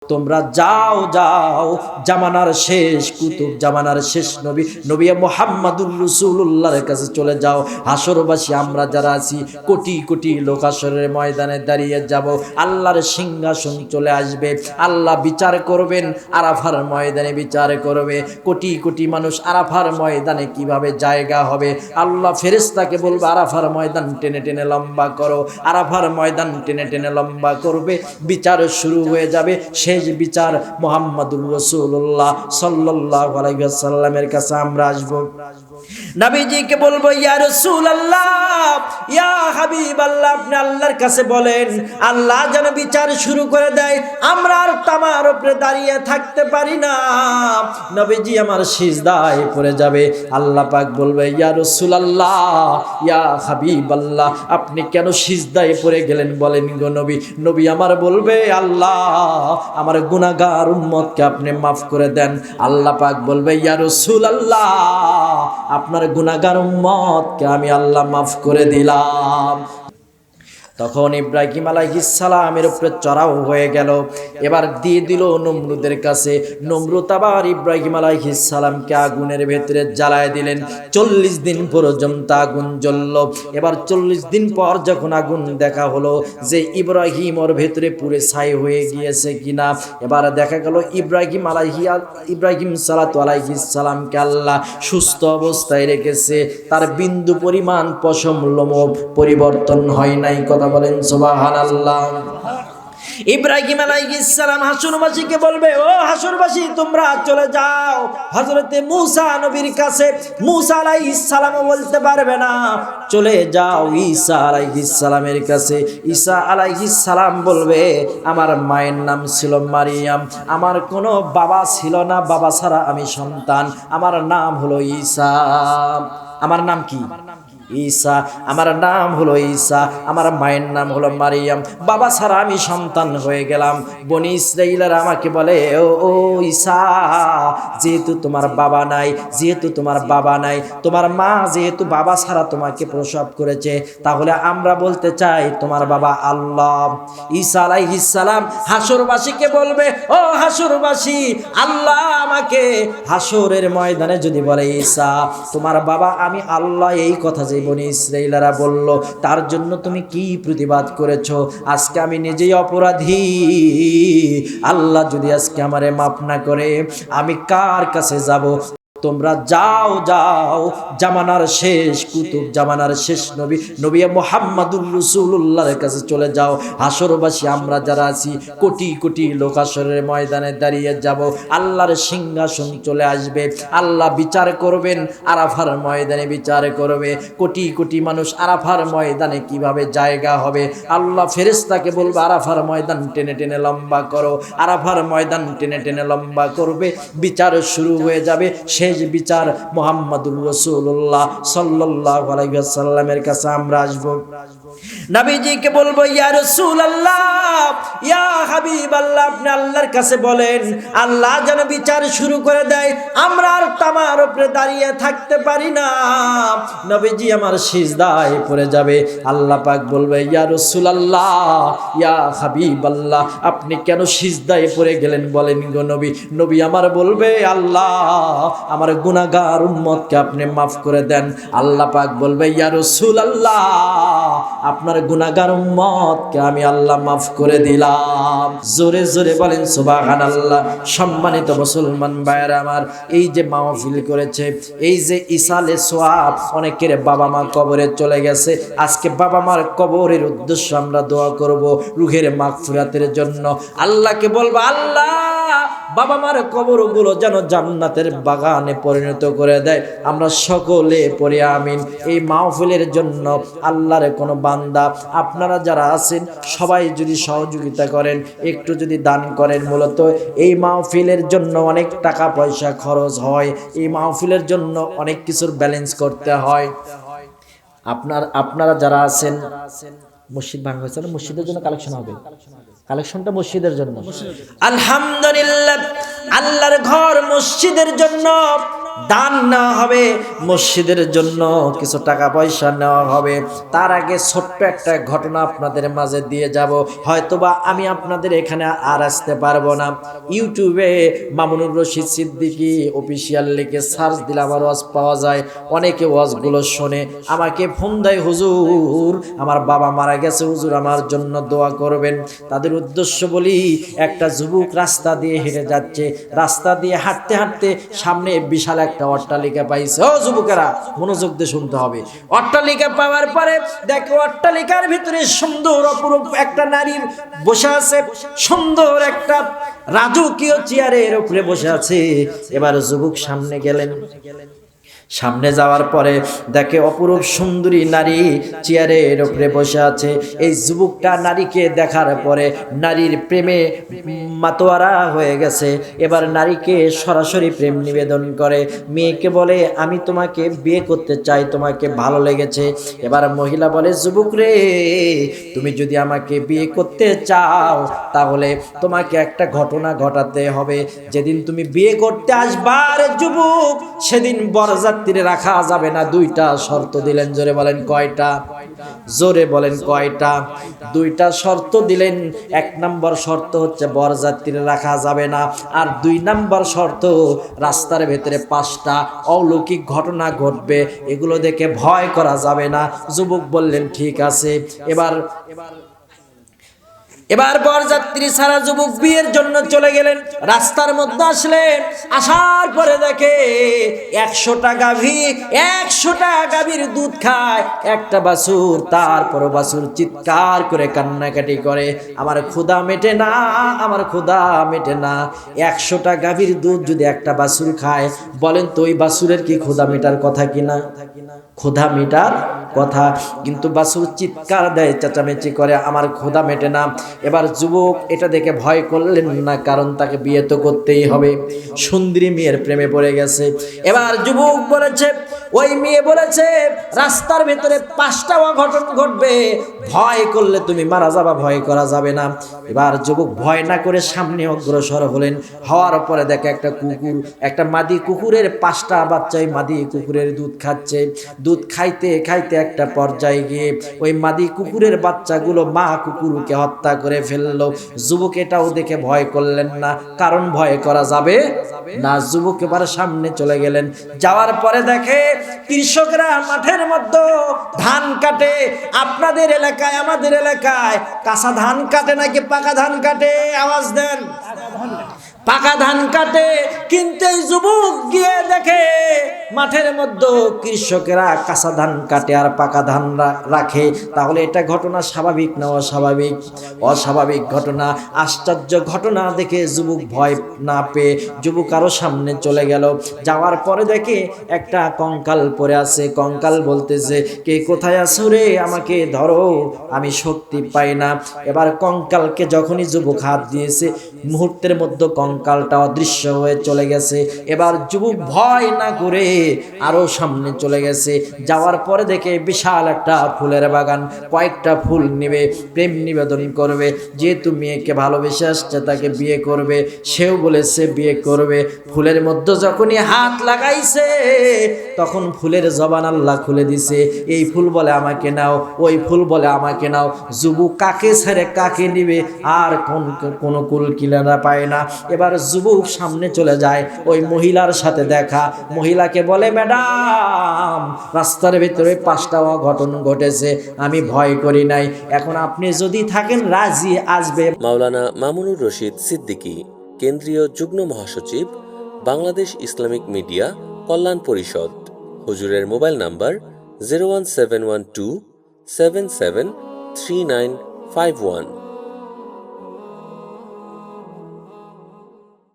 তোমরা যাও যাও, জামানার শেষ কুতুব, জামানার শেষ নবী নবী মুহাম্মদুর রাসূলুল্লাহর কাছে চলে যাও। হাসরবাসী আমরা যারা আছি কোটি কোটি লোক হাসরের ময়দানে দাঁড়িয়ে যাব। আল্লাহর সিংহাসন চলে আসবে, আল্লাহ বিচার করবেন, আরাফার ময়দানে বিচার করবে। কোটি কোটি মানুষ আরাফার ময়দানে কিভাবে জায়গা হবে? আল্লাহ ফেরেশতাকে বলবে আরাফার ময়দান টেনে টেনে লম্বা করো। আরাফার ময়দান টেনে টেনে লম্বা করবে, বিচার শুরু হয়ে যাবে। শেষ বিচার মুহাম্মদুর রাসূলুল্লাহ সাল্লাল্লাহু আলাইহি ওয়াসাল্লামের কাছে আমরা আসব। নবীজিকে বলবো ইয়া রাসূলুল্লাহ, ইয়া হাবিবাল্লাহ, আপনি আল্লাহর কাছে বলেন আল্লাহ যেন বিচার শুরু করে দেয়, আমরা আর তামার উপরে দাঁড়িয়ে থাকতে পারি না। নবীজি আমার সিজদায় পড়ে যাবে। আল্লাহ পাক বলবে ইয়া রাসূলুল্লাহ, ইয়া হাবিবাল্লাহ, আপনি কেন সিজদায় পড়ে গেলেন বলেন গো নবী। নবী আমার বলবে আল্লাহ আমার গুনাহগার উম্মতকে আপনি মাফ করে দেন। আল্লাহ পাক বলবে ইয়া রাসূলুল্লাহ, আপনার গুনাহগার উম্মতকে আমি আল্লাহ মাফ করে দিলাম। তখন ইব্রাহিম আলাইহিস সালামের উপরে চড়াও হয়ে গেল। এবার দিয়ে দিল নমরুদের কাছে। নমরুদ আবার ইব্রাহিম আলাইহিস সালামকে আগুনের ভেতরে জ্বালায় দিলেন। 40 দিন পর্যন্ত আগুন জ্বলল। এবার 40 দিন পর যখন আগুন দেখা হলো যে ইব্রাহিম ওর ভেতরে পুরে ছাই হয়ে গিয়েছে কিনা, এবার দেখা গেল ইব্রাহিম সালাতু আলাইহিস সালামকে আল্লাহ সুস্থ অবস্থায় রেখেছে। তার বিন্দু পরিমাণ পশম লোম পরিবর্তন হয় নাই। কথা বলেন সুবহানাল্লাহ। ইব্রাহিম আলাইহিস সালাম হাসরবাসীকে বলবে ও হাসরবাসী তোমরা চলে যাও হযরতে মূসা নবীর কাছে। মূসা আলাইহিস সালাম বলতে পারবে না, চলে যাও ঈসা আলাইহিস সালামের কাছে। ঈসা আলাইহিস সালাম বলবে আমার মায়ের নাম ছিল মারিয়াম, আমার কোনো বাবা ছিল না, বাবা ছাড়া আমি সন্তান, আমার নাম হলো ঈসা। আমার নাম কি? ঈসা। আমার নাম হলো ঈসা, আমার মায়ের নাম হলো মারিয়াম, বাবা ছাড়া আমি সন্তান হয়ে গেলাম। বনি ইসরাঈলেরা আমাকে বলে ও ঈসা, যেহেতু তোমার বাবা নাই, যেহেতু তোমার বাবা নাই, তোমার মা যেহেতু বাবা ছাড়া তোমাকে প্রসব করেছে, তাহলে আমরা বলতে চাই তোমার বাবা আল্লাহ। ঈসা আলাইহিস সালাম হাসরবাসীকে বলবে ও হাসরবাসী, আল্লাহ আমাকে হাসরের ময়দানে যদি বলে ঈসা তোমার বাবা আমি আল্লাহ, এই কথা যে বনি ইসরাঈলরা বলল, তার জন্য তুমি কি প্রতিবাদ করেছো? আজকে আমি নিজেই অপরাধী। আল্লাহ যদি আজকে আমারে মাফ না করে আমি কার কাছে যাব? তোমরা যাও যাও, জামানার শেষ কুতুব, জামানার শেষ নবী নবী মুহাম্মদুর রাসূলুল্লাহর কাছে চলে যাও। হাসরবাসী আমরা যারা আছি কোটি কোটি লোক হাসরের ময়দানে দাঁড়িয়ে যাব। আল্লাহর সিংহাসন চলে আসবে, আল্লাহ বিচার করবেন, আরাফার ময়দানে বিচার করবে। কোটি কোটি মানুষ আরাফার ময়দানে কিভাবে জায়গা হবে? আল্লাহ ফেরেশতাকে বলবে আরাফার ময়দান টেনে টেনে লম্বা করো। আরাফার ময়দান টেনে টেনে লম্বা করবে, বিচার শুরু হয়ে যাবে। শেষ বিচার মুহাম্মদুর রাসূলুল্লাহ সাল্লাল্লাহু আলাইহি ওয়াসাল্লামের কাছে আমরা আসব। নবীজিকে বলবো ইয়া রাসূলুল্লাহ, ইয়া হাবিবাল্লাহ, আপনি আল্লাহর কাছে বলেন আল্লাহ যেন বিচার শুরু করে দেয়, আমরা আর তামার উপরে দাঁড়িয়ে থাকতে পারি না। নবীজি আমার সিজদায় পড়ে যাবে। আল্লাহ পাক বলবে ইয়া রাসূলুল্লাহ, ইয়া হাবিবাল্লাহ, আপনি কেন সিজদায় পড়ে গেলেন বলেন গো নবী। নবী আমার বলবে আল্লাহ আমার গুনাহগার উম্মতকে আপনি মাফ করে দেন। আল্লাহ পাক বলবে ইয়া রাসূলুল্লাহ, আপনার গুনাহগার উম্মতকে আমি আল্লাহ মাফ করে দিলাম। জোরে জোরে বলেন সুবহানাল্লাহ। সম্মানিত মুসলমান ভাইরা আমার, এই যে মাহফিল করেছে, এই যে ইসালে সোয়াব, অনেকের বাবা মা কবরে চলে গেছে, আজকে বাবা মার কবরের উদ্দেশ্যে আমরা দোয়া করব রুহের মাগফিরাতের জন্য। আল্লাহকে বলবো আল্লাহ বাবা মার কবরগুলো যেন জান্নাতের বাগানে পরিণত করে দেয়। আমরা সকলে পড়ে আমিন। এই মাহফিলের জন্য আল্লাহর কোনো বান্দা আপনারা যারা আছেন সবাই যদি সহযোগিতা করেন, একটু যদি দান করেন, মূলত এই মাহফিলের জন্য অনেক টাকা পয়সা খরচ হয়, এই মাহফিলের জন্য অনেক কিছুর ব্যালেন্স করতে হয়। আপনারা যারা আছেন, মসজিদ ভাঙা হয়েছে না, মসজিদের জন্য কালেকশন হবে, কালেকশনটা মসজিদের জন্য। আলহামদুলিল্লাহ, আল্লাহর ঘর মসজিদের জন্য দান নেওয়া হবে, মসজিদের জন্য কিছু টাকা পয়সা নেওয়া হবে। তার আগে ছোট্ট একটা ঘটনা আপনাদের মাঝে দিয়ে যাব, হয়তোবা আমি আপনাদের এখানে আর আসতে পারবো না। ইউটিউবে মামুনুর রশিদ সিদ্দিকী অফিসিয়াল লিখে সার্চ দিলে আমার ওয়াজ পাওয়া যায়। অনেকে ওয়াজগুলো শোনে, আমাকে ফোন দেয়, হুজুর আমার বাবা মারা গেছে, হুজুর আমার জন্য দোয়া করবেন। তাদের উদ্দেশ্য বলি, একটা যুবক রাস্তা দিয়ে হেঁটে যাচ্ছে, রাস্তা দিয়ে হাঁটতে হাঁটতে সামনে বিশাল একটা অট্টালিকা পাইছে। ও যুবকেরা মনোযোগ দিয়ে শুনতে হবে। অট্টালিকা পাওয়ার পরে দেখো অট্টালিকার ভিতরে সুন্দর অপরূপ একটা নারী বসে আছে, সুন্দর একটা রাজকীয় চেয়ারের উপরে বসে আছে। এবার যুবক সামনে গেলেন, সামনে যাওয়ার পরে দেখে অপরূপ সুন্দরী নারী চেয়ারের উপরে বসে আছে। এই যুবকটা নারীকে দেখার পরে নারীর প্রেমে মাতোয়ারা হয়ে গেছে। এবার নারীকে সরাসরি প্রেম নিবেদন করে, মেয়েকে বলে আমি তোমাকে বিয়ে করতে চাই, তোমাকে ভালো লেগেছে। এবার মহিলা বলে, যুবক রে, তুমি যদি আমাকে বিয়ে করতে চাও তাহলে তোমাকে একটা ঘটনা ঘটাতে হবে। যেদিন তুমি বিয়ে করতে আসবার যুবক, সেদিন বরযাত্রী রাখা যাবে না। দুইটা শর্ত দিলেন, জোরে বলেন কয়টা? জোরে বলেন কয়টা? দুইটা শর্ত দিলেন। এক নম্বর শর্ত হচ্ছে বরযাত্রী রাখা যাবে না, আর দুই নম্বর শর্ত রাস্তার ভেতরে 5টা অলৌকিক ঘটনা ঘটবে, এগুলো দেখে ভয় করা যাবে না। যুবক বললেন ঠিক আছে। এবার বরযাত্রী ছাড়া যুবক বিয়ের জন্য চলে গেলেন। রাস্তার মধ্যে আসলেন, আসার পরে দেখে 100টা গাভী, 100টা গাভীর দুধ খায় একটা বাছুর। তারপর বাছুর চিৎকার করে কান্নাকাটি করে, আমার ক্ষুধা মেটে না, আমার ক্ষুধা মেটে না। 100টা গাভীর দুধ যদি একটা বাছুর খায়, বলেন তো ওই বাছুরের কি ক্ষুধা মেটার কথা কিনা? ক্ষুধা মেটার কথা। কিন্তু বাছুর চিৎকার দেয়, চেঁচামেচি করে, আমার ক্ষুধা মেটে না। এবার যুবক এটা দেখে ভয় করলেন না, কারণ তাকে বিয়ে তো করতেই হবে। সুন্দরী মেয়ের প্রেমে পড়ে গেছে। এবার যুবক বলেছে, ওই মেয়ে বলেছে রাস্তার ভেতরে 5টা অঘটন ঘটবে, ভয় করলে তুমি মারা যাবা, ভয় করা যাবে না। এবার যুবক ভয় না করে সামনে অগ্রসর হলেন। হওয়ার পরে দেখে একটা কুকুর, একটা মাদি কুকুরের 5টা বাচ্চা ওই মাদি কুকুরের দুধ খাচ্ছে। দুধ খাইতে খাইতে একটা পর্যায়ে গিয়ে ওই মাদি কুকুরের বাচ্চাগুলো মা কুকুরকে হত্যা করে ফেললো। যুবক এটাও দেখে ভয় করলেন না, কারণ ভয় করা যাবে না। যুবক এবার সামনে চলে গেলেন। যাওয়ার পরে দেখে কৃষকরা মাঠের মধ্যে ধান কাটে। আপনাদের এলাকায়, আমাদের এলাকায় কাঁচা ধান কাটে নাকি পাকা ধান কাটে? আওয়াজ দেন। পাকা ধান কাটে। কিন্তু এই যুবক গিয়ে দেখে মাঠের মধ্যে কৃষকেরা কাঁচা ধান কাটে আর পাকা ধান রাখে। তাহলে এটা ঘটনা স্বাভাবিক না অস্বাভাবিক? অস্বাভাবিক ঘটনা। আশ্চর্য ঘটনা দেখে যুবক ভয় না পেয়ে যুবক আরো সামনে চলে গেল। যাওয়ার পরে দেখে একটা কঙ্কাল পড়ে আছে। কঙ্কাল বলতেছে, কে কোথায় আছো রে, আমাকে ধরো, আমি শক্তি পাই না। এবার কঙ্কালকে যখনই যুবক হাত দিয়েছে, মুহূর্তের মধ্যে কঙ্কালটা অদৃশ্য হয়ে চলে গেছে। এবার যুবক ভয় না করে আরো সামনে চলে গেছে। যাওয়ার পরে দেখে বিশাল একটা ফুলের বাগান, কয়েকটা ফুল নেবে, প্রেম নিবেদন করবে। যেহেতু মেয়েকে ভালোবেসে আসছে, তাকে বিয়ে করবে, সেও বলেছে বিয়ে করবে। ফুলের মধ্যে যখনই হাত লাগাইছে, তখন ফুলের জবান আল্লাহ খুলে দিছে। এই ফুল বলে আমাকে নাও, ওই ফুল বলে আমাকে নাও। যুবক কাকে ছেড়ে কাকে নিবে, আর কোন কুল কিনারা পায় না। এবার যুবক সামনে চলে যায়, ওই মহিলার সাথে দেখা। মহিলাকে বলে, ম্যাডাম, রাস্তার ভিতরে 5টা অঘটন ঘটেছে, আমি ভয় করি নাই, এখন আপনি যদি থাকেন রাজি আসবে। মাওলানা মামুনুর রশিদ সিদ্দিকী, কেন্দ্রীয় যুগ্ম মহাসচিব, বাংলাদেশ ইসলামিক মিডিয়া কল্যাণ পরিষদ। হুজুরের মোবাইল নাম্বার 01712 773951।